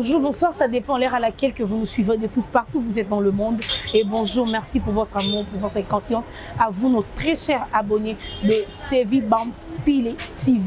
Bonjour, bonsoir, ça dépend l'heure à laquelle que vous nous suivez depuis partout où vous êtes dans le monde. Et bonjour, merci pour votre amour, pour votre confiance. À vous, nos très chers abonnés de Sevi Bampile TV.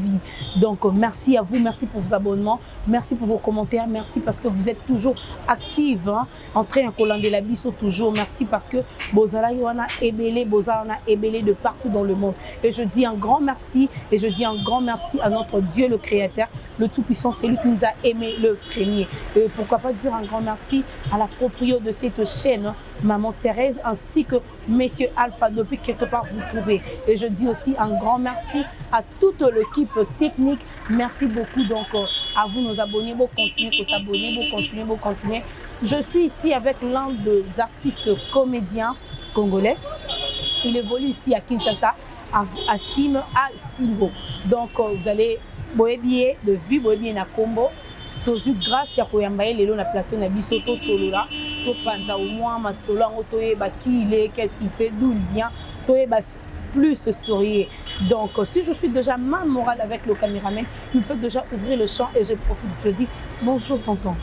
Donc, merci à vous, merci pour vos abonnements, merci pour vos commentaires, merci parce que vous êtes toujours actifs, hein, en train de coller la biseau toujours. Merci parce que Bozala Yoana Ebele, Bozala Ebele de partout dans le monde. Et je dis un grand merci, et je dis un grand merci à notre Dieu, le Créateur, le Tout-Puissant, c'est lui qui nous a aimé le premier. Et pourquoi pas dire un grand merci à la propriétaire de cette chaîne, hein, Maman Thérèse, ainsi que Messieurs Alpha, depuis quelque part vous trouvez. Et je dis aussi un grand merci à toute l'équipe technique. Merci beaucoup donc à vous nos abonnés, vous continuez, vous s'abonner, vous continuez, vous continuez. Je suis ici avec l'un des artistes comédiens congolais. Il évolue ici à Kinshasa, à Simbo. Donc vous allez boebier de vue, boebier na combo. Tozu grâce à Koyambaye lelo na plateau na biso to solola to panza au moins ma solo en toyeba qui il est, qu'est-ce qu'il fait, d'où il vient, toyeba plus sourire. Donc si je suis déjà mal morale avec le caméraman, il peut déjà ouvrir le champ et je profite, je dis bonjour tonton.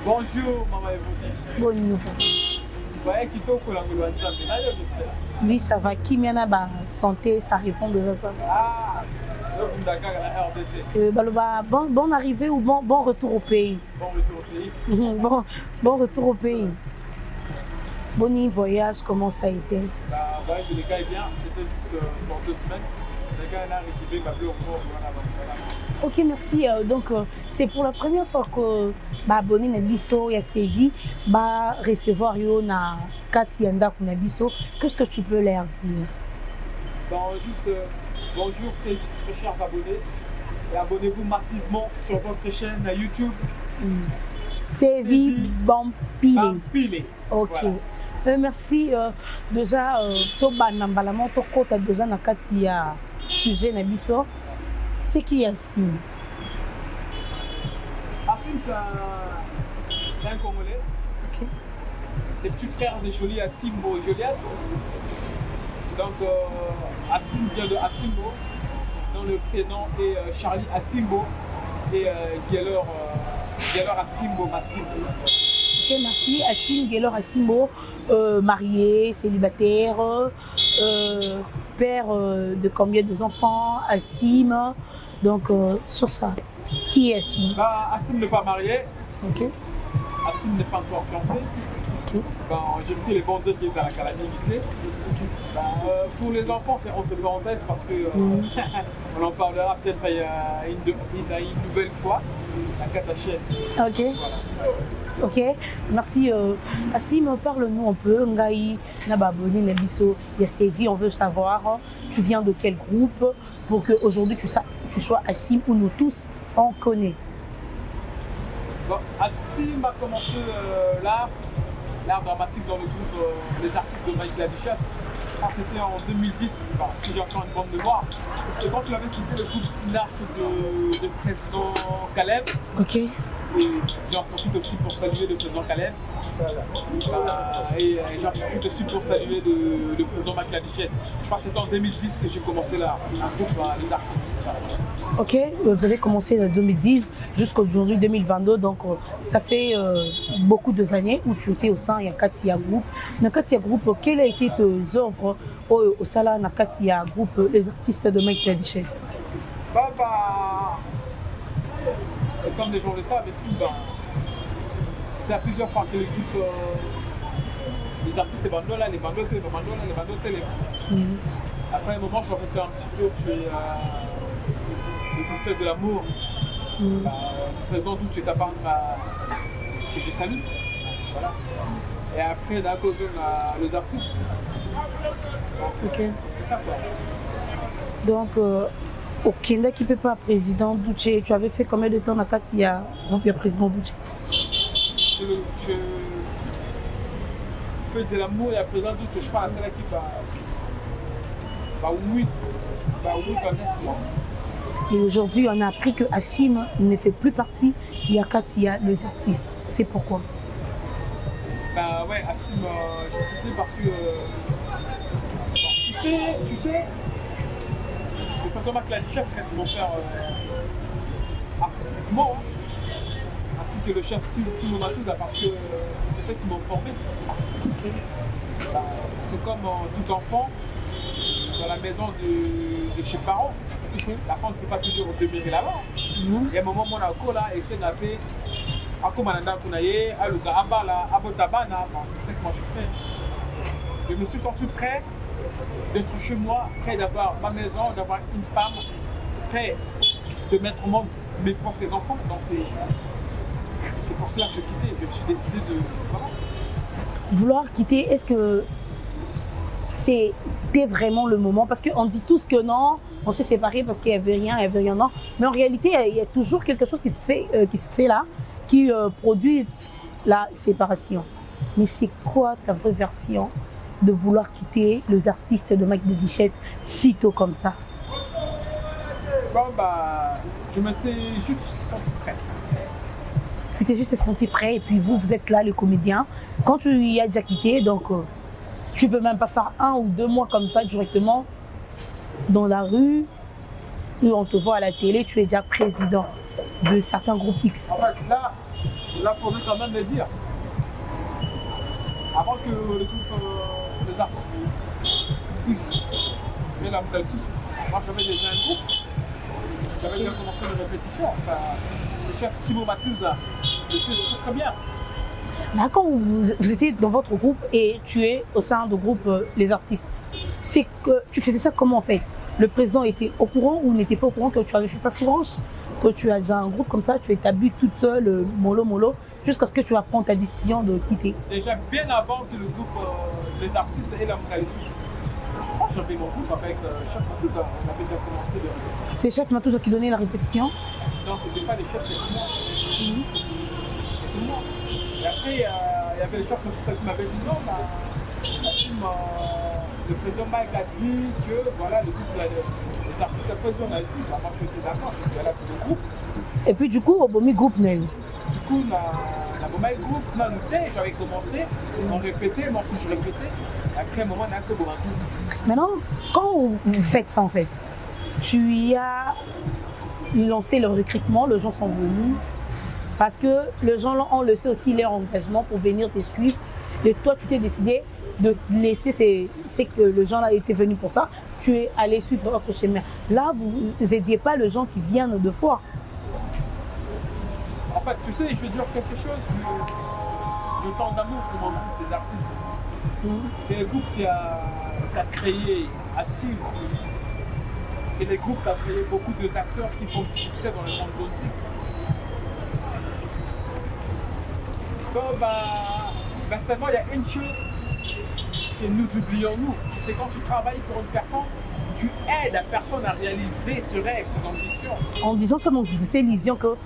Bonjour maman Evody. Bonjour. Oui, ça va. Qui m'a ba santé, ça répond de ça. Ah, bon arrivée ou bon retour au pays. Bon retour au pays. Bon retour au pays. Bon voyage, comment ça a été? Bah, ouais, le gars est bien. C'était juste pour 2 semaines. Le gars est là, récupéré, m'a appelé au cours. Ok, merci. Donc, c'est pour la première fois que abonné na biso ya Sevi va recevoir yo na Katianda na biso. Qu'est-ce que tu peux leur dire? Bon, juste bonjour très chers abonnés et abonnez-vous massivement sur votre chaîne YouTube. Sevi Bampile. Ok. Voilà. Merci. Déjà, Toba Nambalamon, Toko, tu as déjà na Katia sujet na biso. C'est qui Assim? Assim, c'est un Congolais. Okay. Les petits frères de Jolie, Asimbo et Jolias. Donc, Assim vient de Asimbo, dont le prénom est Charlie Asimbo et Guélor Asimbo Massimbo. Ok, merci. Assim, Guélor Asimbo, marié, célibataire, père de combien d'enfants? Assim. Donc, sur ça, qui est Assim? Bah, Assim n'est pas marié. Ok. Assim n'est pas encore fiancé. Ok. Bah, j'ai pris les bons qui étaient à la calamité. Bah, pour les enfants, c'est entre parenthèses parce que on en parlera peut-être une nouvelle fois. La Katachène. Ok. Voilà. Ok, merci. Assim, parle-nous un peu. Ngai, Nababoni, Nabiso, Yasevi, on veut savoir, tu viens de quel groupe pour qu'aujourd'hui tu sois Assim ou nous tous on connaît. Bon, Assim a commencé l'art dramatique dans le groupe Les Artistes de Mike Labichas. Je pense que c'était en 2010, bon, si j'ai encore une bonne mémoire. C'est quand tu avais quitté le groupe Synart de président Caleb. Ok. Et j'en profite aussi pour saluer le président Caleb. Et j'en profite aussi pour saluer le président Mike Labichas. Je crois que c'était en 2010 que j'ai commencé là, un groupe Les Artistes. Ok, vous avez commencé en 2010 jusqu'à aujourd'hui 2022, donc ça fait beaucoup d'années où tu étais au sein de Katia Group. Dans Katia Group, quelles ont été tes œuvres au sein de Katia Group, les artistes de Mike Labichas? C'est comme les gens le savent, et tout, c'est à plusieurs fois que l'équipe, les artistes, les bandoles, les bandoles. Après un moment, j'en fais un petit peu, je fais le fait de l'amour. Le président d'où tu t'appartes que je salue. Voilà. Et après, d'un côté, les artistes. Ok. C'est ça quoi. Donc, au Kenda qui ne peut pas président Douché, tu avais fait combien de temps dans Katia, donc le président Douché? Je fais de l'amour et à président Douché, je crois que c'est là qui va 8 à 9 mois. Et aujourd'hui, on a appris que Assim ne fait plus partie de Katia, les artistes. C'est pourquoi? Bah ouais, Assim, j'ai quitté parce que tu sais, le président Mike Labichas reste mon frère artistiquement. Ainsi que le chef Timo Matouza, parce que c'est eux qui m'ont formé. Ok. Bah, c'est comme tout enfant dans la maison de chez parents. Ok. La femme ne peut pas toujours demeurer là-bas. Il y a un moment, mon accord là, essaie d'appeler Akomananda Kunaye, Aluka Abala, Abotabana. C'est ça que moi je fais. Je me suis senti prêt d'être chez moi, prêt d'avoir ma maison, d'avoir une femme, prêt de mettre au monde mes propres enfants. Donc c'est pour cela que je quittais. Je me suis décidé de. Voilà. Vouloir quitter, est-ce que c'était vraiment le moment? Parce qu'on dit tous que non, on s'est séparés parce qu'il n'y avait rien, non. Mais en réalité, il y a toujours quelque chose qui se fait là, qui produit la séparation. Mais c'est quoi ta vraie version de vouloir quitter les artistes de Mike de Duchesse si tôt comme ça? Bon, bah, je m'étais juste senti prêt. Tu t'es juste senti prêt et puis vous êtes là, le comédien. Quand tu y as déjà quitté, donc tu peux même pas faire 1 ou 2 mois comme ça directement dans la rue où on te voit à la télé, tu es déjà président de certains groupes X. En fait, là, il faudrait quand même le dire. Avant que le groupe des artistes tous mais la Moudal Soussou, moi j'avais déjà un groupe, j'avais déjà commencé les répétitions. Le chef Timo Matouza, je sais très bien. Là, quand vous étiez dans votre groupe et tu es au sein du groupe Les Artistes, c'est que tu faisais ça comment en fait? Le président était au courant ou n'était pas au courant que tu avais fait ça sous roche? Que tu as déjà un groupe comme ça, tu établis toute seule, mollo, jusqu'à ce que tu vas prendre ta décision de quitter? Déjà bien avant que le groupe Les Artistes et la Moudal Soussou. Moi j'avais mon groupe avec Chef Matouza, on avait déjà commencé les répétitions. C'est Chef Matouza qui donnait la répétition? Non, c'était pas les chefs, c'était moi. C'était moi. Et après, il y avait le chef qui m'avait dit non, le président Mike a dit que voilà, le groupe, les artistes, le président a dit, moi je suis d'accord, je dis voilà, c'est le groupe. Et puis du coup, au Bomi Groupe, du coup, la Bomi Groupe, j'avais commencé, on répétait, moi aussi je répétais. Après un moment, on a que Bomi Groupe. Maintenant, quand vous faites ça en fait, tu y as lancé le recrutement, les gens sont venus. Parce que les gens ont laissé aussi leur engagement pour venir te suivre. Et toi, tu t'es décidé de laisser, c'est que les gens là étaient venus pour ça. Tu es allé suivre votre chemin. Là, vous n'aidiez pas les gens qui viennent de fois. En fait, tu sais, je veux dire quelque chose. Le temps d'amour pour mon groupe des artistes. C'est un groupe qui a créé assez. C'est le groupe qui a créé beaucoup d'acteurs qui font du succès dans le monde politique. Donc, seulement, il y a une chose que nous oublions, nous. Tu sais, quand tu travailles pour une personne, tu aides la personne à réaliser ses rêves, ses ambitions. En disant ça, donc, c'est l'illusion que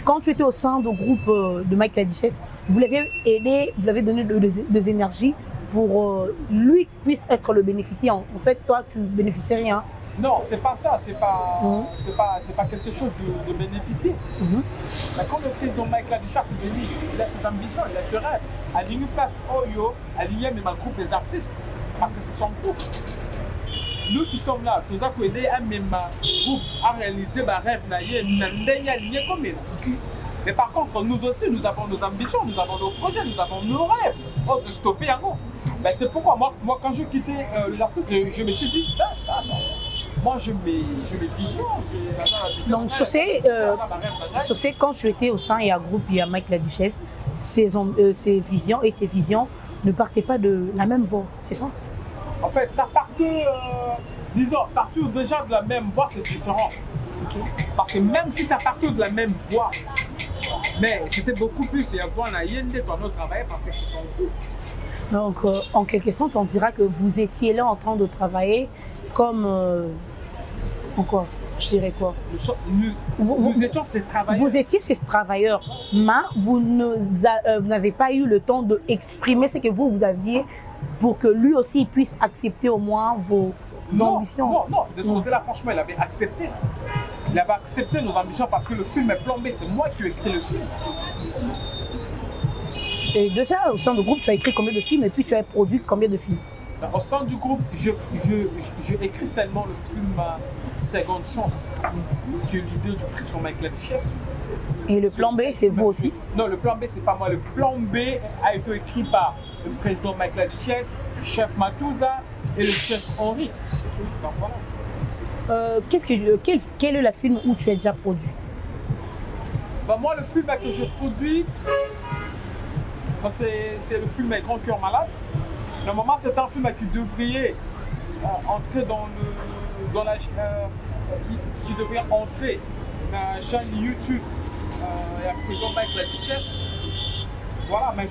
quand tu étais au sein du groupe de Mike la Duchesse, vous l'avez aidé, vous l'avez donné des énergies pour lui puisse être le bénéficiaire. En fait, toi, tu ne bénéficies rien. Non, c'est pas ça, c'est pas quelque chose de bénéficier. Mais quand le président Mike Laduchesse est venu, il a cette ambition, il a ce rêve. Aligner place Oyo, aligner même un groupe des artistes, parce que c'est son groupe. Nous qui sommes là, nous avons aidé un même groupe à réaliser ma rêve, aligné comme il. Mais par contre, nous aussi, nous avons nos ambitions, nous avons nos projets, nous avons nos rêves. Oh, de stopper un mot. Ben, c'est pourquoi moi, quand j'ai quitté les artistes, je me suis dit, moi, je mes visions. Donc, sur ces, quand tu étais au sein et à groupe, il y a Mike la Duchesse, ses visions et tes visions ne partaient pas de la même voie, c'est ça? En fait, ça partait, disons, partir déjà de la même voie, c'est différent. Parce que même si ça partait de la même voie, mais c'était beaucoup plus, et avant, on a yéndé pour nous travailler parce que c'est son groupe. Donc, en quelque sorte, on dira que vous étiez là en train de travailler comme... encore, je dirais quoi? Nous étions ces travailleurs. Vous étiez ces travailleurs, mais vous n'avez pas eu le temps d'exprimer ce que vous aviez pour que lui aussi puisse accepter au moins vos ambitions. Non, de ce côté-là, franchement, il avait accepté. Il avait accepté nos ambitions parce que le film est plombé, c'est moi qui ai écrit le film. Et déjà, au sein du groupe, tu as écrit combien de films et puis tu as produit combien de films? Au sein du groupe, j'ai écrit seulement le film Seconde Chance, qui est l'idée du président Mike la Duchesse. Et le plan B, c'est vous aussi? Non, le plan B, c'est pas moi. Le plan B a été écrit par le président Mike Laduchesse, le chef Matouza et le chef Henri. Donc voilà. Quel est le film où tu as déjà produit? Bah, moi, le film que j'ai produit, bah, c'est le film Grand Cœur Malade. Normalement, c'est un film qui devrait entrer qui devrait entrer dans la chaîne YouTube et le président Mike Laduchesse. Voilà, mais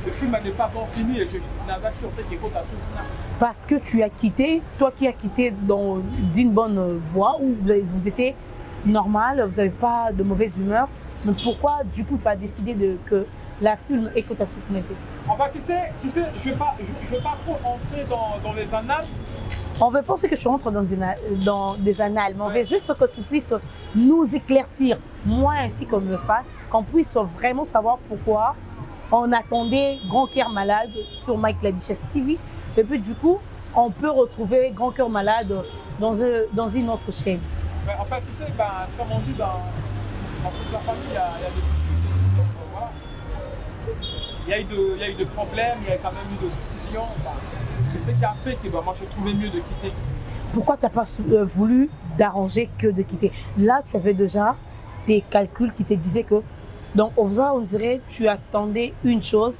le film n'est pas encore fini et je n'avais sûreté qu'il faut à soutenir. Parce que tu as quitté, toi qui as quitté d'une bonne voie, où vous étiez normal, vous n'avez pas de mauvaise humeur. Donc pourquoi du coup tu as décidé que la film écoute à soutenir? En fait, tu sais, je ne vais pas trop entrer dans les annales. On veut penser que je rentre dans des annales, mais on veut juste que tu puisses nous éclaircir, moi ainsi comme le fan, qu'on puisse vraiment savoir pourquoi on attendait Grand Cœur Malade sur Mike Laduchesse TV. Et puis du coup, on peut retrouver Grand Cœur Malade dans une autre chaîne. Mais en fait, tu sais, c'est comme on dit dans toute la famille, il y a des disputes. Donc voilà. Il y a eu des problèmes, il y a quand même eu des discussions. C'est ce qui a fait que moi je trouvais mieux de quitter. Pourquoi tu n'as pas voulu d'arranger que de quitter? Là, tu avais déjà des calculs qui te disaient que, donc on dirait tu attendais une chose.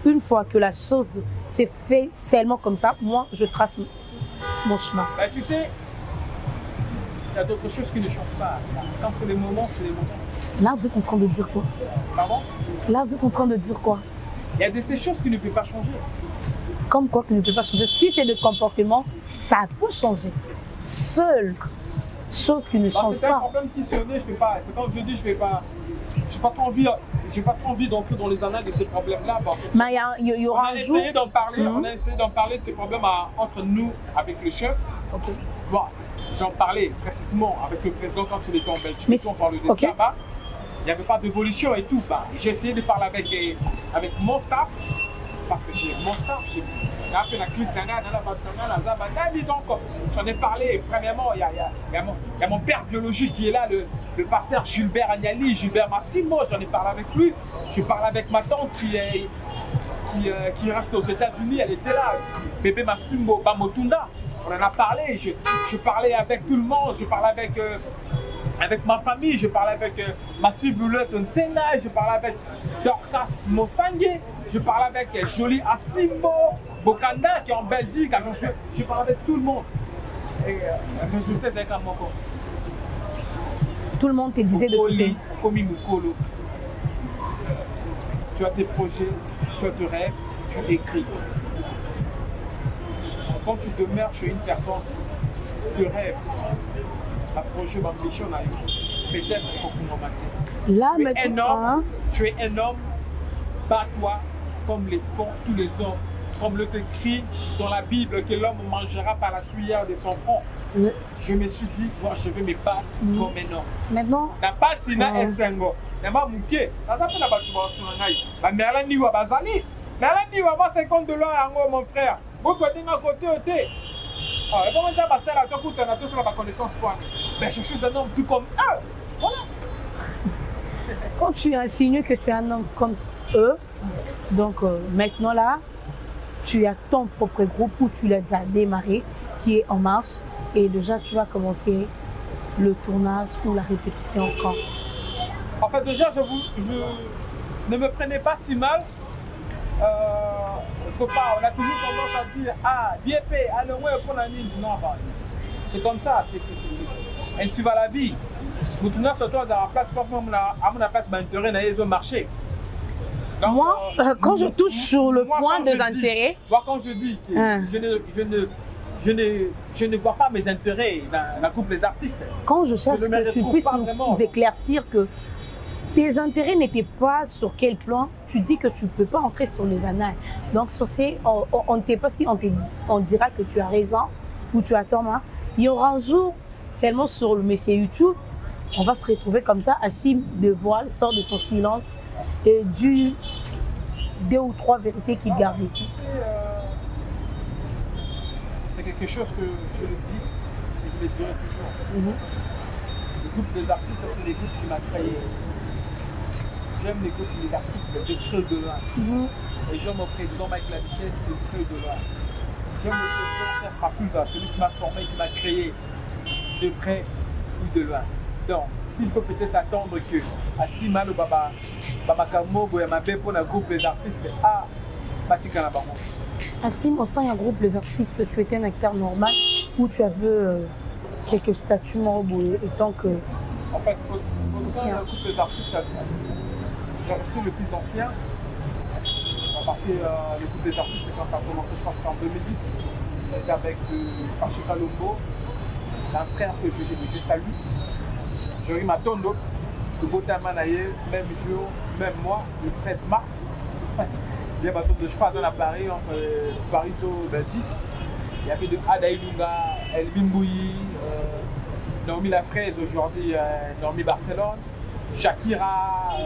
Une fois que la chose s'est faite seulement comme ça, moi je trace mon chemin. Ben, tu sais, il y a d'autres choses qui ne changent pas. Quand c'est les moments, c'est les moments. Là, vous êtes en train de dire quoi? Pardon? Là, vous êtes en train de dire quoi? Il y a ces choses qui ne peuvent pas changer. Comme quoi qui ne peut pas changer? Si c'est le comportement, ça peut changer. Seule chose qui ne change C'est un pas. problème qui se naît, je ne peux pas. C'est comme je dis, je n'ai pas trop envie d'entrer dans les annales de ces problèmes-là. Mais il y aura un jour. On a essayé d'en parler de ces problèmes entre nous, avec le chef. Ok. Bon, j'en parlais précisément avec le président quand il était en Belgique. Mais on parlait de okay. là-bas. Il n'y avait pas d'évolution et tout. J'ai essayé de parler avec mon staff. Parce que j'ai mon staff, donc j'en ai parlé. Premièrement, il y a mon père biologique qui est là, le pasteur Gilbert Agnali, Gilbert Massimo, j'en ai parlé avec lui. Je parle avec ma tante qui reste aux États-Unis, elle était là, bébé Massimo Bamotunda. On en a parlé, je parlais avec tout le monde, je parlais avec ma famille, je parlais avec Massimo Boulette Nsenga, je parlais avec Dorcas Mosangue. Je parle avec Jolie Asimbo, Bokanda qui est en Belgique. Je parle avec tout le monde. Et résultat, c'est comme moi. Tout le monde te disait de quitter. Tu as tes projets, tu as tes rêves, tu écris. Quand tu demeures chez une personne, tu rêves. Un projet m'ambition à peut-être qu'on là, maintenant, tu es un homme, bats-toi. Comme les font tous les hommes, comme le écrit dans la Bible que l'homme mangera par la sueur de son front. Je me suis dit, moi je vais me battre comme un homme. Maintenant, n'a pas sina esengo. N'a pas mouké. N'a pas na batu ba sunangai. Ba merla niwa bazali. Merla niwa ba 50 $ yango mon frère. Beaucoup dinga côté oté. Ah, et comment ça va ça là to kuta na to sur la connaissance quoi. Ben je suis un homme tout comme eux. Voilà. Quand tu insinues que tu es un homme comme eux, donc maintenant là, tu as ton propre groupe où tu l'as déjà démarré, qui est en marche, et déjà tu vas commencer le tournage ou la répétition encore. En fait déjà, ne me prenez pas si mal. Faut pas, on a toujours tendance à dire bien fait, allez ouais pour la mine. Non, c'est comme ça, elle suit la vie. Vous tournez sur toi à la place, pas à mon place, d'intérêt dans les marchés. Donc, moi, quand je touche sur le point des intérêts. Moi, quand je dis que je ne vois pas mes intérêts dans la coupe des artistes. Quand je cherche que tu puisses nous éclaircir que tes intérêts n'étaient pas sur quel plan, tu dis que tu ne peux pas entrer sur les annales. Donc, sur ces, on ne sait pas si on dira que tu as raison ou tu as tort. Hein. Il y aura un jour, seulement sur le métier YouTube, on va se retrouver comme ça, assis de voile, sort de son silence et du 2 ou 3 vérités qu'il gardait. C'est quelque chose que je le dis et je le dirai toujours. Le groupe des artistes, c'est les groupes qui m'ont créé. J'aime les groupes des artistes de près de loin. Et j'aime mon président Mike Labichesse de près de loin. J'aime le président Cheikh Matouza, celui qui m'a formé, qui m'a créé de près ou de loin. Donc, s'il faut peut-être attendre que Asima ou Baba Kamo, Boyamabe pour le groupe des artistes, Matika Nabango. Assim, au sein d'un groupe Les Artistes, tu étais un acteur normal ou tu avais quelques statuts étant que. En fait, au sein d'un groupe Les Artistes, j'ai resté le plus ancien. Parce que le groupe des artistes, quand ça a commencé, je crois que c'était en 2010, j'étais avec Fachika Lombo, un frère que je salue. Jory Matondo, de Botamanaye, même jour, même mois, le 13 mars. Il y a je crois, à Paris, entre Paris et Belgique. Il y avait de Adaï Lunga, Elvin Bouilly, Naomi Lafraise, aujourd'hui Naomi Barcelone, Shakira.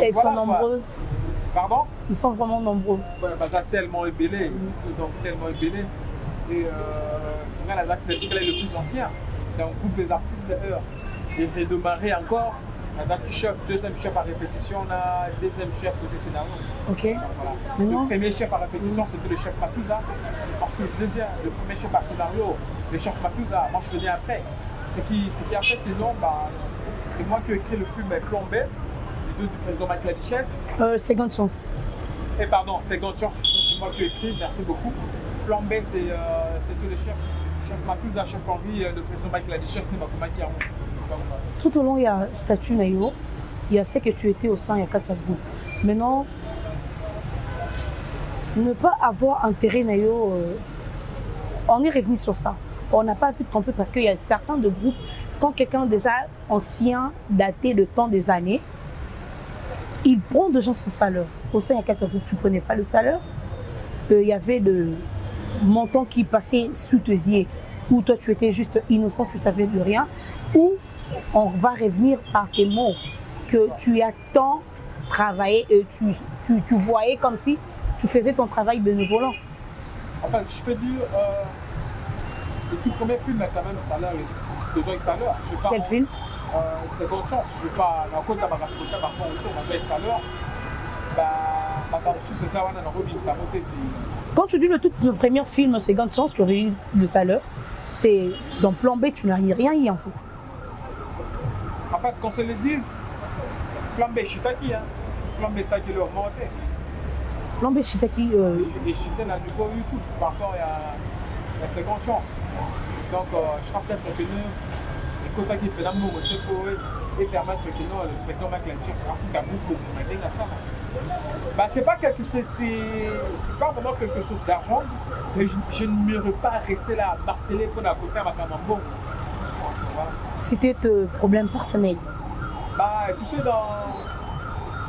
Elles sont nombreuses. Pardon? Ils sont vraiment nombreux. Ouais, bah, ça a tellement ébélé, donc tellement ébélé. Et la Jacques Natique, elle est le plus ancien. Dans le groupe des artistes d'ailleurs. Et j'ai démarré encore. Chef, deuxième chef à répétition, deuxième chef côté scénario. Ok. Voilà. Le premier chef à répétition, c'était le chef Matouza. Parce que le premier chef à scénario, le chef Matouza, moi je venais après. Ce qui a fait que non, bah, c'est moi qui ai écrit le film Plombé, les deux du président Mike Labichesse. Seconde chance. Et pardon, Seconde chance, c'est moi qui ai écrit, merci beaucoup. Plombé, c'était le chef Matouza, chef Henri, le président Mike Labichesse, Nebakuma Kiaron. Tout au long, il y a statut Nayo, il y a ce que tu étais au sein, il y a 4 groupes. Maintenant, ne pas avoir intérêt Nayo, on est revenu sur ça. On n'a pas vu de tromper parce qu'il y a certains de groupes, quand quelqu'un déjà ancien, daté de temps des années, il prend déjà son salaire. Au sein, il y a 4 groupes, tu ne prenais pas le salaire. Il y avait de montants qui passaient sous tes yeux, où toi tu étais juste innocent, tu ne savais de rien, ou on va revenir par tes mots que tu as tant travaillé et tu voyais comme si tu faisais ton travail bénévolant. Enfin, je peux dire, le tout premier film a quand même un salaire, besoin de salaire. Quel film? Seconde chance, je ne vais pas dans le côté par rapport au salaire. Quand tu dis le premier film, Seconde chance, tu avais eu le salaire. C'est dans Plan B, tu n'as rien eu en fait. En fait, qu'on se le dise, Plan B, Chitaki, hein. Plan B, ça qui leur montait. Plan B, Chitaki. Et Chitaki, là, du coup, YouTube, par rapport à Seconde chance. Donc, je crois peut-être que nous, les causes qui peuvent nous et permettre que nous, le président Mike Labichesse, c'est un truc à beaucoup de ça. Bah, c'est pas quelque chose, c'est pas vraiment quelque chose d'argent, mais je ne m'aurais pas resté là à marteler pour la côté à ma camambo. Voilà. C'était tes problèmes personnels? Bah, tu sais, dans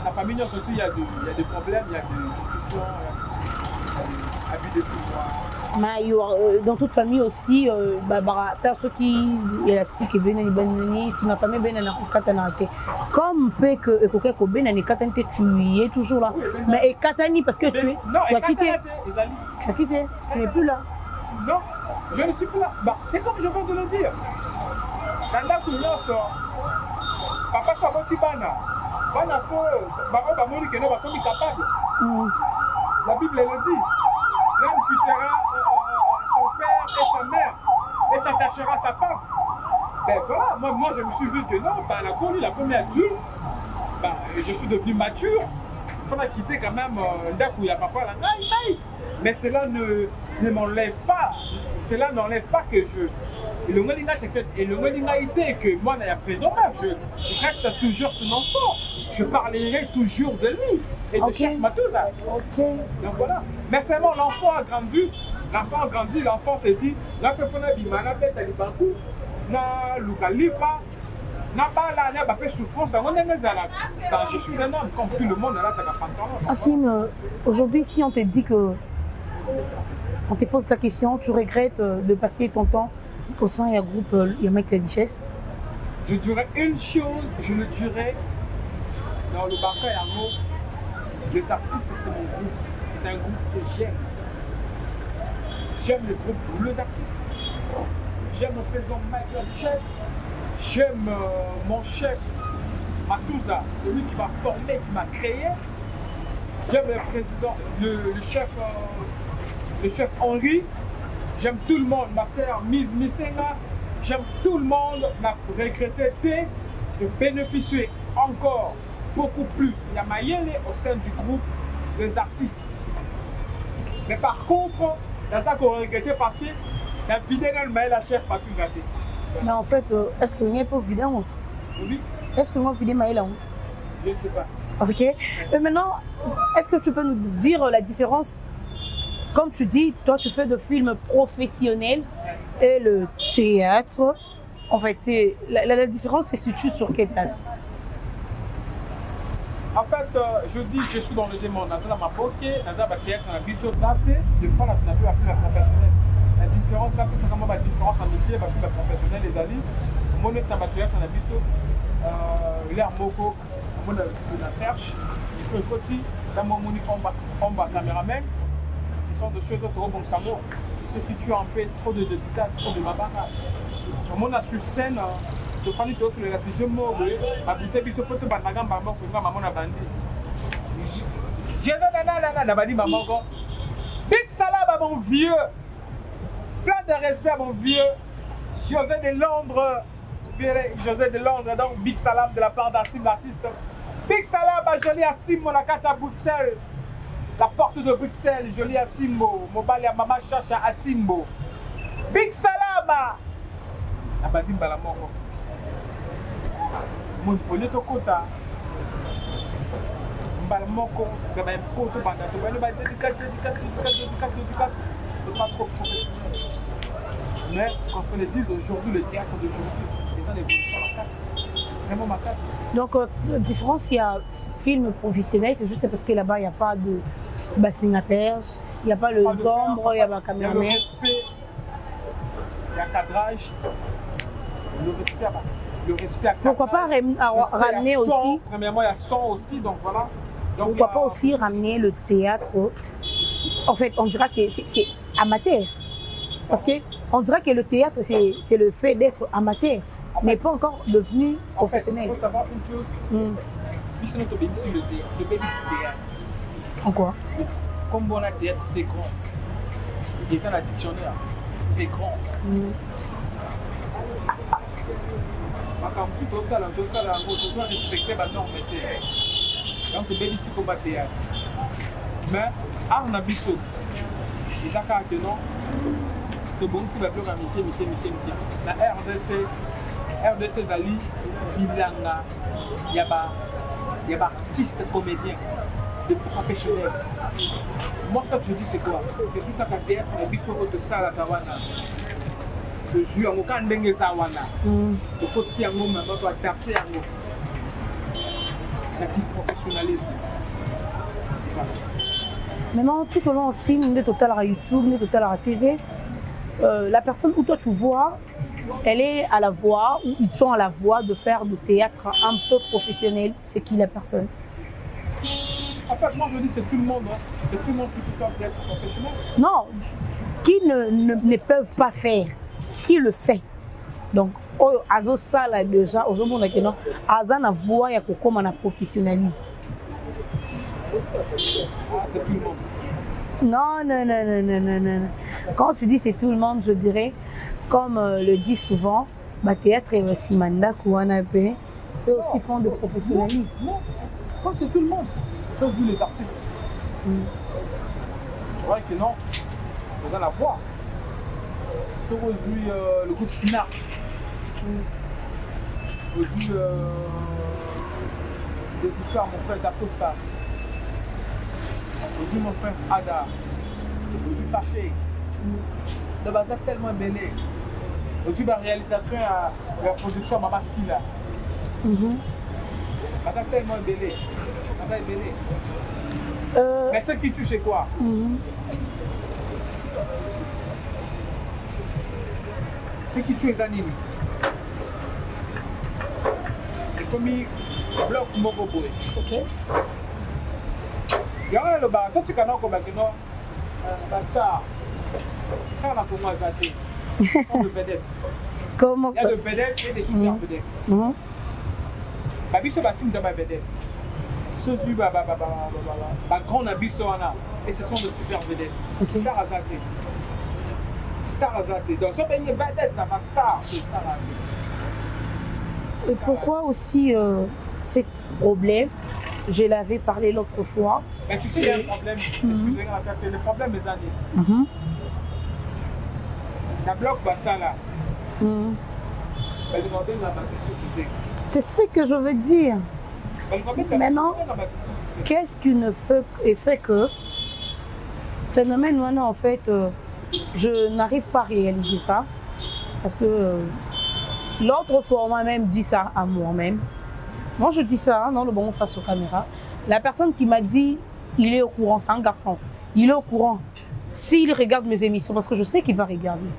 la famille, surtout, il y a des problèmes, il y a des discussions, il y a des abus de pouvoir. Mais dans toute famille aussi, ceux qui élastique et bénani, si ma famille bénani katana, comme peut que Ekoko bénani katane, tu y es toujours là. Mais Katani parce que tu as quitté. Tu as quitté, tu n'es plus là. Non, je ne suis plus là. Bah, c'est comme je viens de le dire. Kanda Kounyoso, papa soit bon tibana. Bana ko, baba bamoni que nous sommes capables. La Bible le dit. L'homme quittera son père et sa mère et s'attachera à sa femme. Ben voilà, moi je me suis vu que non, ben, la première adulte, ben, je suis devenu mature. Il faudra quitter quand même là où il n'y a papa là. Mais cela ne m'enlève pas. Cela n'enlève pas que et le Ngolinga était que moi, président même, je reste toujours son enfant. Je parlerai toujours de lui et de Cheikh Matouza. Ok. Donc voilà. Mais seulement l'enfant a grandi. L'enfant s'est dit, la personne a bimana, peut-être Libankou, na Lukalipa, n'a pas là, n'a pas fait souffrance. Je suis un homme, comme tout le monde là, t'as pas pantalon. Assim, aujourd'hui, si on te dit que on te pose la question, tu regrettes de passer ton temps au sein d'un groupe Mike Labichesse? Je dirais une chose, je le dirais dans le Baka Yango, les artistes c'est mon groupe, c'est un groupe que j'aime. J'aime le groupe Les Artistes. J'aime mon président Mike La Duchesse. J'aime mon chef Matouza, celui qui m'a formé, qui m'a créé. J'aime le président, le chef Henri. J'aime tout le monde, ma sœur Miss Missenga. J'aime tout le monde, n'a regretté T. Je bénéficie encore beaucoup plus. Il y a Mayele au sein du groupe des artistes. Mais par contre, il y a ça qu'on regrettait parce que la vidéo dans le mail, la chef Matouza. Mais en fait, est-ce que vous n'avez pas vidéo? Oui. Est-ce que vous avez vidéo Maëla? Je ne sais pas. Ok. Et maintenant, est-ce que tu peux nous dire la différence? Comme tu dis, toi tu fais de films professionnels et le théâtre. En fait, la différence se situe sur quelle place? En fait, je dis je suis dans le démon. Dans la mapoke, dans la théâtre, dans la biseau, des fois, la professionnelle. La différence, là, c'est vraiment la différence en métier, la professionnelle, les alliés. Mon est dans la théâtre, dans la biseau, l'air moko, c'est la perche, il faut un petit, dans mon monique en bas, caméraman. Ce sont des choses au bon savoir. Ceux qui tuent un peu trop de dédicaces, trop de mabaka. Mon a sur scène, de famille de sur les racistes, ma bouteille biseau, peut-être pas maman, maman a bandé. J'ai dit maman, big salam à mon vieux. Plein de respect à mon vieux José de Londres. José de Londres, donc big salam de la part d'Assim l'artiste. Big salam à Jolie Assim, mon akata à Bruxelles. La porte de Bruxelles, Jolie Assimbo. Mobali à Mama Chacha Assimbo. Big salam à Abadim Balamoko. Mon polito kota. Balamoko, Gabaïm Koto Bandato. Dédicace. C'est pas trop professionnel. Mais quand on le dit aujourd'hui, le théâtre d'aujourd'hui, c'est dans l'évolution à la casse. Vraiment ma casse. Donc, la différence, il y a film professionnel, c'est juste parce que là-bas, il n'y a pas de bassin à perche, il n'y a pas le ombre, il n'y a pas la caméra. Il y a le respect, il y a cadrage, le respect à cadrage. Pourquoi pas ramener aussi. Premièrement, il y a son aussi, donc voilà. Donc, pourquoi pas aussi ramener le théâtre. En fait, on dira que c'est amateur. Parce qu'on dira que le théâtre, c'est le fait d'être amateur, mais pas encore devenu professionnel. Il faut savoir une chose. Puisque notre bébé, c'est le théâtre. En quoi? Comme on a théâtre, c'est grand. Et ça, la dictionnaire, c'est grand. Comme si tout ça, on doit respecter la norme. Donc, le bébé, c'est comme le théâtre. Mais, on a vu ça. Les accords de nom, c'est bon, c'est la plus amitié. La RDC Zali, Bilanga, il y a artistes, comédiens, des professionnels. Moi, ça que je dis, c'est quoi? Je suis dans la théâtre, on a vu ça de ça, la Tawana. Je suis en aucun dengue Zawana. Le côté en homme, on doit adapter en homme. Il y a du professionnalisme. Maintenant, tout au long aussi, nous sommes total à YouTube, nous sommes total à la TV. La personne où toi tu vois, elle est à la voie, ou ils sont à la voie de faire du théâtre un peu professionnel. C'est qui la personne? En fait, moi je dis c'est tout le monde. C'est tout le monde qui peut faire du théâtre professionnel. Non, qui ne peuvent pas faire, qui le fait. Donc, azo ça là déjà, au monde qui non, azo na voie ya comment on professionnalise. C'est tout le monde. Non. Quand tu dis c'est tout le monde, je dirais, comme le dit souvent, le théâtre est aussi mandat et aussi font de professionnalisme. Non. Quand c'est tout le monde, sauf vous les artistes. Tu vois que non, vous allez la voir. Sauf aujourd'hui le groupe Sina. Aujourd'hui des histoires, mon frère d'Acosta. Aujourd'hui mon frère Ada. Aujourd'hui Fâché. Le bazar tellement belé. Aujourd'hui la réalisation à la production à Mama Silla. Bazar tellement belé. Bazar belé. Mais ce qui tue c'est quoi? Ce qui tue est animé. Et comme il bloque mon bobo. Ok. Il y a le bar, quand tu connais comme un star. Star là pour moi, Zaté. Ce sont de vedettes. Comment ça? Il y a de vedettes et des super vedettes. Babiso basim de ma vedette. Sozu grand abisso et ce sont de super vedettes. Star Zaté. Star Zaté. Donc ça ben vedette, ça va star. Et pourquoi aussi ces problèmes? Je l'avais parlé l'autre fois. Mais tu sais, il y a un problème. Excusez-moi, le problème des années. La bloc ça là. C'est ce que je veux dire. Maintenant, qu'est-ce qui ne fait que phénomène maintenant en fait, je n'arrive pas à réaliser ça parce que l'autre fois on m'a même dit ça à moi-même. Moi je dis ça dans le bon face aux caméras. La personne qui m'a dit il est au courant, c'est un garçon, il est au courant. S'il regarde mes émissions, parce que je sais qu'il va regarder.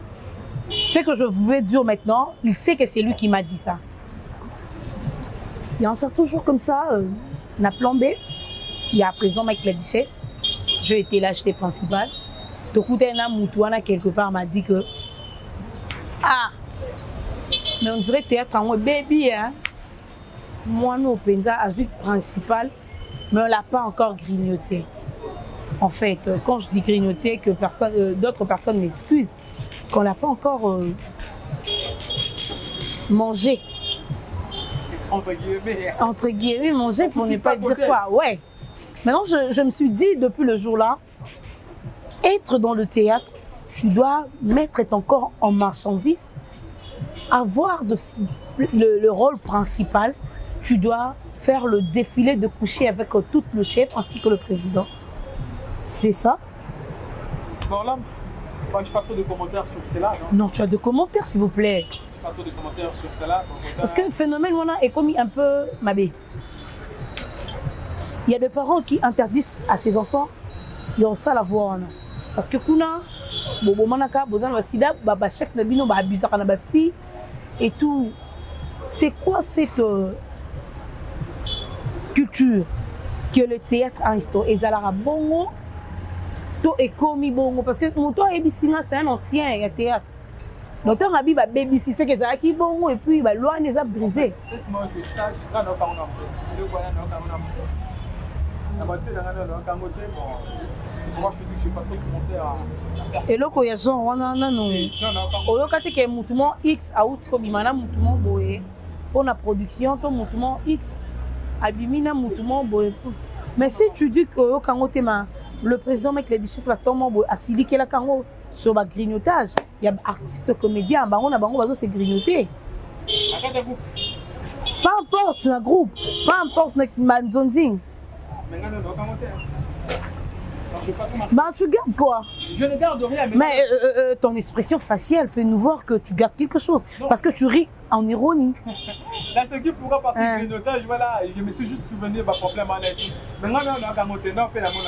Ce que je veux dire maintenant, il sait que c'est lui qui m'a dit ça. Il y a un certain jour comme ça, on a plan B. Il y a président Mike la Duchesse. J'ai été l'acheter principal. Donc, Moutouana quelque part m'a dit que ah, mais on dirait théâtre en baby, hein. Moi, nous, au Penza, à suite principal, mais on l'a pas encore grignoté. En fait, quand je dis grignoter, que d'autres personnes m'excusent, qu'on l'a pas encore mangé. Entre guillemets, manger pour ne pas dire quoi. Ouais. Maintenant, je me suis dit depuis le jour-là, être dans le théâtre, tu dois mettre ton corps en marchandise, avoir le rôle principal, tu dois faire le défilé de coucher avec tout le chef ainsi que le président. C'est ça? Bon là, moi, je n'ai pas trop de commentaires sur cela. Non, tu as des commentaires s'il vous plaît. Pas trop de commentaires sur cela. Parce que le phénomène est commis un peu mabé. Il y a des parents qui interdisent à ses enfants, ils ont ça la voix. Parce que kuna, bobo manaka, bozan wasida, baba chef na bino, baba bizarre na ba fille et tout. C'est quoi cette culture que le théâtre a instauré? Ezalara bongo, to est commis bongo. Parce que mon toit Ebissina, c'est un ancien théâtre. Notre ami va baby si c'est que ça qui bon et puis bah loin les a brisé. Moi je sache quand on parle c'est pourquoi je te dis que je n'ai pas trop de commentaires. Et là quand il y a genre on a non. Au lieu quand que mouvement X out comme imana mouvement boé pour la production ton mouvement X abimina mouvement boé. Mais si tu dis que quand le président Mike la Duchesse va tomber à siliquer la kango sur le grignotage, il y a artistes comédiens, on a c'est grignoté. Pas importe un groupe, pas importe un zonzing. Bah tu gardes quoi? Je ne garde rien. Mais ton expression faciale fait nous voir que tu gardes quelque chose. Non. Parce que tu ris en ironie. Là, ce qui pourra passer le grignotage, voilà, je me suis juste souvenu de ma problème en net.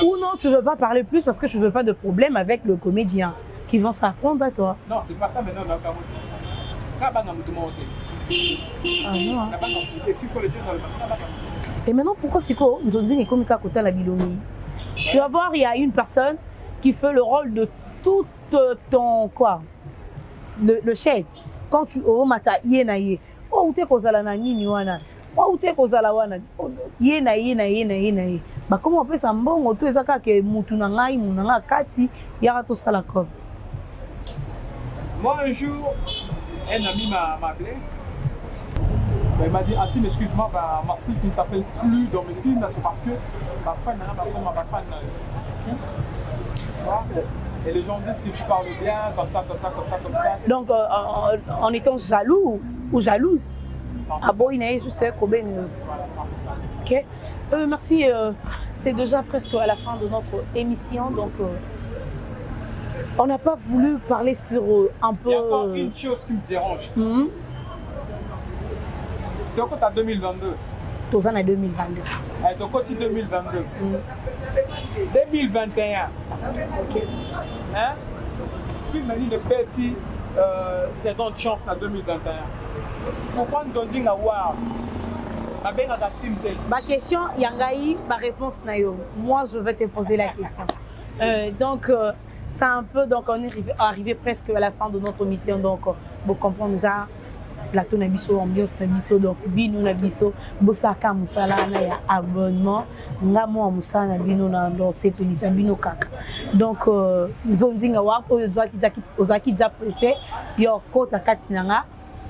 Ou non, tu ne veux pas parler plus parce que tu ne veux pas de problème avec le comédien qui vont s'apprendre à toi. Non, c'est pas ça maintenant. Et maintenant, pourquoi c'est quoi nous ont dit que comme à la bilonie? Tu vas voir, il y a une personne qui fait le rôle de tout ton quoi, le chef. Quand tu au mata yenaye, oh tu kozala na nini wana, oh tu kozala wana, yenaye. Bah comment on peut ça mbongo tu ezaka ke mutu na ngai munanga kati yaka to sala comme. Moi un jour, un ami m'a appelé. Il m'a dit, Assim, excuse-moi, merci, je ne t'appelle plus dans mes films, c'est parce que ma fan, ma fan. Et les gens disent que tu parles bien, comme ça. Donc, en étant jaloux ou jalouse, ah bon, il je sais combien. Voilà, ok. Merci, c'est déjà presque à la fin de notre émission, donc on n'a pas voulu parler sur un peu. Il y a encore une chose qui me dérange. Tu es en 2022. Tu es en 2022. Tu es en 2022. 2021. Ok. Hein? Film de petit seconde chance en 2021. Pourquoi nous avons dit avoir ma question, Yangaï, ma réponse, Nayo. Moi, je vais te poser la question. Donc, c'est un peu, donc on est arrivé presque à la fin de notre mission. Donc, vous comprenez ça, plateau na biso, ambiance na biso, donc bino na biso, bosaka musala na ya abonnement, nga mo musala na bino na ndo sepelisa bino kaka. Donc, nzonzinga wako oyo ozaki déjà préfet, yo kota kati nanga,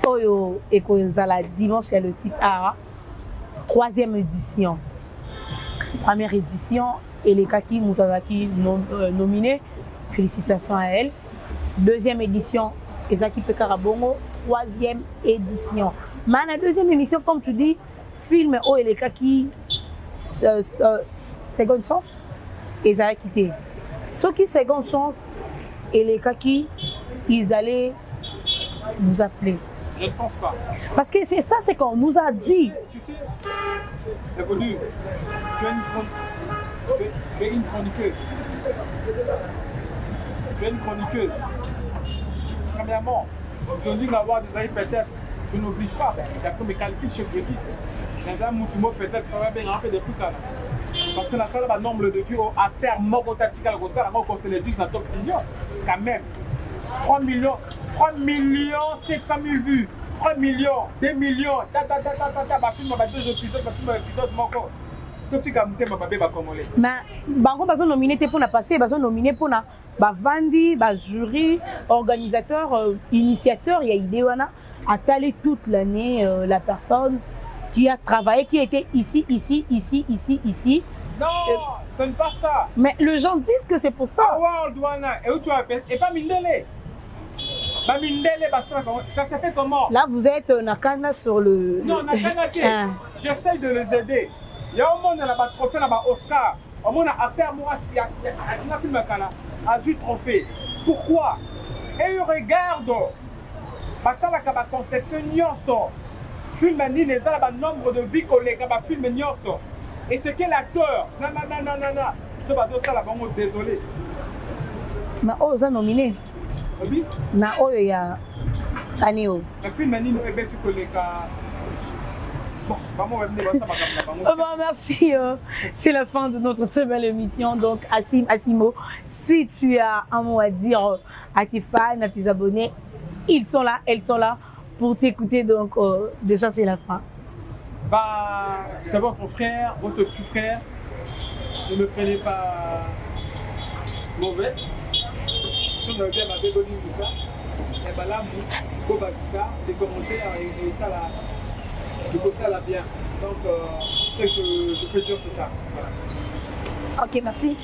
oyo eko ezala dimanche ya le titre A, 3e édition. Première édition, et les Kaki Moutazaki nominé. Félicitations à elle. 2e édition, Ezaki Pekarabongo. 3e édition. Mais la 2e émission, comme tu dis, film O et les Kaki, seconde chance, Ezaki quitté. Ceux qui seconde chance et les Kaki, ils allaient vous appeler. Je ne pense pas. Parce que c'est ça, c'est qu'on nous a dit. Tu sais, Évolue, tu es une chroniqueuse. Tu es une chroniqueuse. Premièrement, je dis d'avoir des amis peut-être, je n'oblige pas. D'après mes calculs, je te dis. Dans un moutumo, peut-être, ça va bien remplir des trucs. Parce que la salle va nombre de vues à terme, mort tactical, on se les dit dans la top vision. Quand même. 3 millions 700 000 vues. 3 millions, 2 millions, ma film va 2 épisodes, ma film va épisode encore. Tout ce qui a monté ma babé va commoler. Mais bango bazo nominé pour na passer, bazo nominé pour na ba vandi, ba jury, organisateur, initiateur, il y a idée wana attalé toute l'année la personne qui a travaillé, qui était ici. Non, ce n'est pas ça. Mais les gens disent que c'est pour ça. World wana et où tu appelles et pas Mindele. Ça s'est fait comment? Là, vous êtes Nakana sur le. Non, Nakana, j'essaye de les aider. Il y a un monde qui a trophée, Oscar. Au monde à terre, moi, il y a un film qui a eu trophée. Pourquoi? Et regarde, la conception nyonso. Film ni nombre de vies collègues, film nyonso. Et c'est quel acteur? Non. Ce bateau, ça, là, désolé. Mais oh, ça nominé. Na oyo ya aneo. Bon, merci. C'est la fin de notre très belle émission. Donc, Asimo, si tu as un mot à dire à tes fans, à tes abonnés, ils sont là, elles sont là pour t'écouter. Donc, déjà, c'est la fin. Bah, c'est votre frère, votre petit frère. Ne me prenez pas mauvais. Si on a bien ma bébé ça, et bien là, vous ça, les commentaires et ça là, ça là bien. Donc, ce que je peux dire, c'est ça. Voilà. Ok, merci.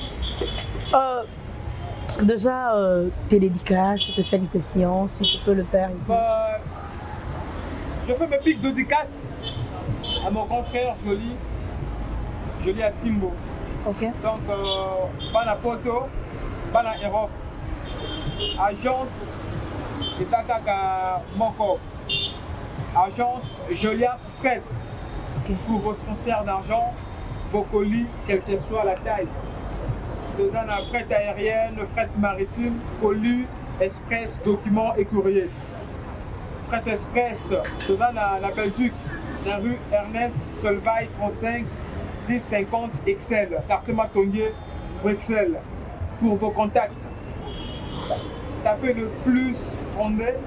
Déjà, tes dédicaces, tes salutations, si tu peux le faire. Je fais mes pics de dédicaces à mon grand frère Joli à Simbo. Ok. Donc, pas la photo, pas la Europe. Agence Isakaka Moko. Agence Jolias Fret. Okay. Pour vos transferts d'argent, vos colis, quelle que soit la taille. Dedans la fret aérienne, fret maritime, colis, express, documents et courriers. Fret express, dedans la Belgique, la rue Ernest Solvay 35 1050 XL, quartier Matongué, Bruxelles. Pour vos contacts, tapez le plus, on est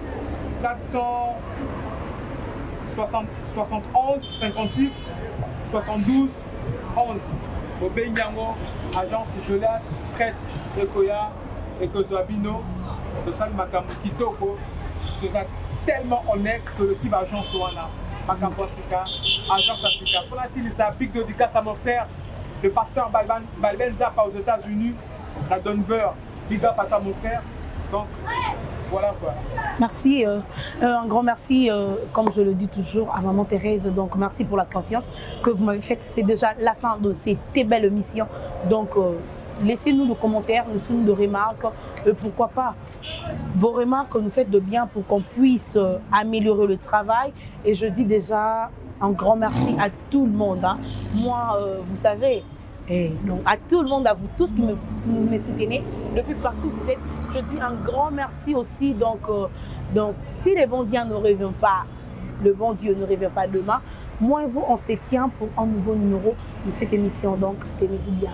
471 56 72 11. Au Benyango, agence Jolas, Fret, Ekoya, Ekozabino, c'est ça le Makamu Kitoko. Nous sommes tellement honnêtes que le type agence Soana, Makamu Sika, agence Asika. Pour la s'il s'applique de dédicace à mon frère, le pasteur Balben Zappa aux États-Unis. La Denver, big up à mon frère. Donc, voilà quoi. Merci, un grand merci, comme je le dis toujours, à maman Thérèse. Donc, merci pour la confiance que vous m'avez faite. C'est déjà la fin de cette belle mission. Donc, laissez-nous des commentaires, laissez-nous des remarques. Pourquoi pas vos remarques nous faites de bien pour qu'on puisse améliorer le travail. Et je dis déjà un grand merci à tout le monde. Hein. Moi, vous savez, et donc à tout le monde, à vous tous qui me soutenez depuis partout vous êtes, je dis un grand merci aussi. Donc si le bon Dieu ne revient pas, le bon Dieu ne revient pas demain, moi et vous on se tient pour un nouveau numéro de cette émission. Donc tenez-vous bien.